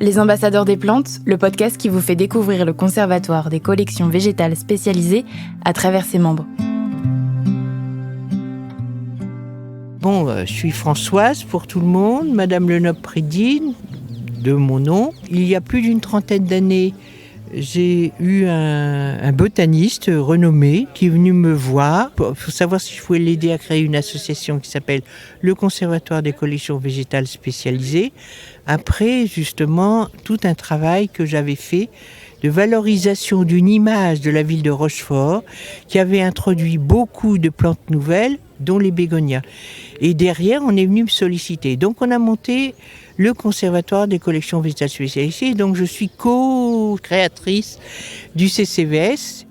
Les Ambassadeurs des plantes, le podcast qui vous fait découvrir le Conservatoire des collections végétales spécialisées à travers ses membres. Je suis Françoise pour tout le monde, Madame Lenoble-Prédine, de mon nom. Il y a plus d'une trentaine d'années, j'ai eu un botaniste renommé qui est venu me voir pour savoir si je pouvais l'aider à créer une association qui s'appelle le Conservatoire des collections végétales spécialisées. Après, justement, tout un travail que j'avais fait de valorisation d'une image de la ville de Rochefort qui avait introduit beaucoup de plantes nouvelles, dont les bégonias. Et derrière, on est venu me solliciter. Donc, on a monté le Conservatoire des collections végétales spécialisées. Donc, je suis co-créatrice du CCVS.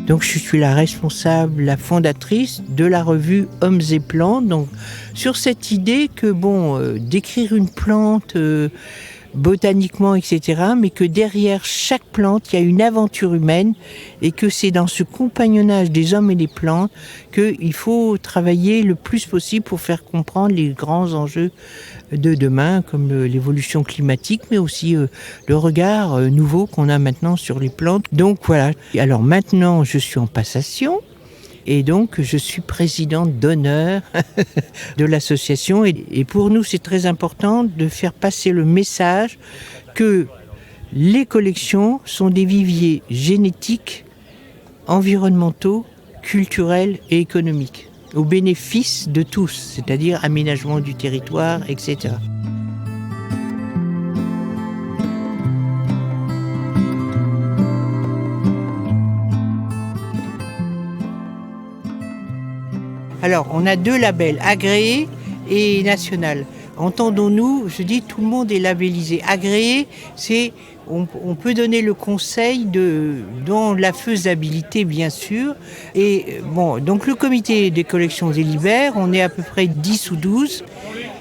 Donc, je suis la responsable, la fondatrice de la revue Hommes et Plantes. Donc, sur cette idée que, d'écrire une plante botaniquement, etc., mais que derrière chaque plante, il y a une aventure humaine et que c'est dans ce compagnonnage des hommes et des plantes qu'il faut travailler le plus possible pour faire comprendre les grands enjeux de demain, comme l'évolution climatique, mais aussi le regard nouveau qu'on a maintenant sur les plantes. Donc voilà. Alors maintenant, je suis en passation. Et donc, je suis présidente d'honneur de l'association. Et pour nous, c'est très important de faire passer le message que les collections sont des viviers génétiques, environnementaux, culturels et économiques, au bénéfice de tous, c'est-à-dire aménagement du territoire, etc. Alors, on a 2 labels, agréé et national. Entendons-nous, je dis tout le monde est labellisé. Agréé, c'est on peut donner le conseil dans la faisabilité, bien sûr. Et donc le comité des collections délibère, on est à peu près 10 ou 12.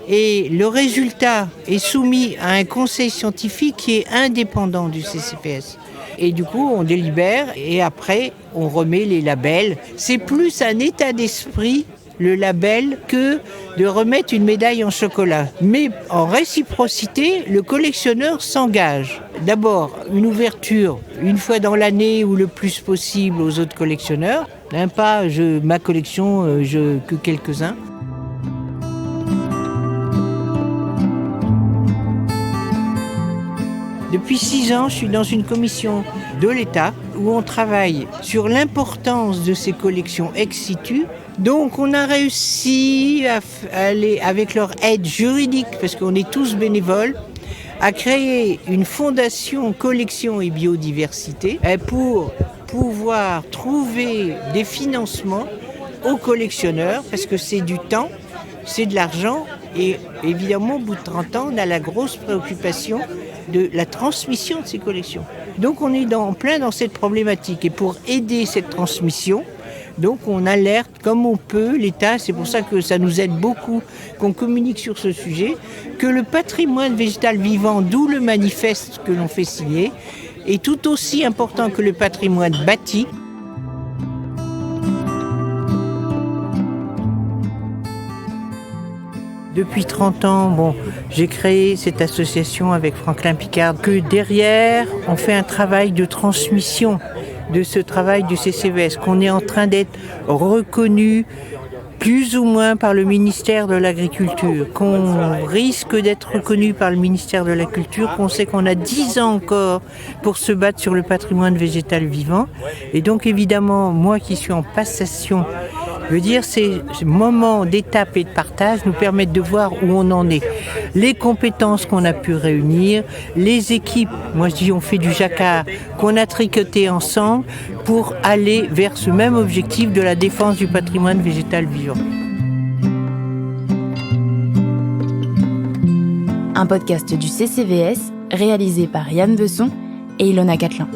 Et le résultat est soumis à un conseil scientifique qui est indépendant du CCPS. Et du coup, on délibère et après, on remet les labels. C'est plus un état d'esprit, le label, que de remettre une médaille en chocolat. Mais en réciprocité, le collectionneur s'engage. D'abord, une ouverture une fois dans l'année ou le plus possible aux autres collectionneurs. Pas ma collection, que quelques-uns. Depuis 6 ans, je suis dans une commission de l'État où on travaille sur l'importance de ces collections ex situ. Donc on a réussi à aller, avec leur aide juridique, parce qu'on est tous bénévoles, à créer une fondation collection et biodiversité pour pouvoir trouver des financements aux collectionneurs, parce que c'est du temps, c'est de l'argent, et évidemment au bout de 30 ans, on a la grosse préoccupation de la transmission de ces collections. Donc on est en plein dans cette problématique, et pour aider cette transmission, donc on alerte comme on peut l'État, c'est pour ça que ça nous aide beaucoup qu'on communique sur ce sujet, que le patrimoine végétal vivant, d'où le manifeste que l'on fait signer, est tout aussi important que le patrimoine bâti. Depuis 30 ans, j'ai créé cette association avec Franklin Picard, que derrière, on fait un travail de transmission de ce travail du CCVS, qu'on est en train d'être reconnu plus ou moins par le ministère de l'Agriculture, qu'on risque d'être reconnu par le ministère de la Culture, qu'on sait qu'on a 10 ans encore pour se battre sur le patrimoine végétal vivant. Et donc évidemment, moi qui suis en passation, je veux dire, ces moments d'étape et de partage nous permettent de voir où on en est. Les compétences qu'on a pu réunir, les équipes, moi je dis on fait du jacquard, qu'on a tricoté ensemble pour aller vers ce même objectif de la défense du patrimoine végétal vivant. Un podcast du CCVS réalisé par Yann Besson et Ilona Catelin.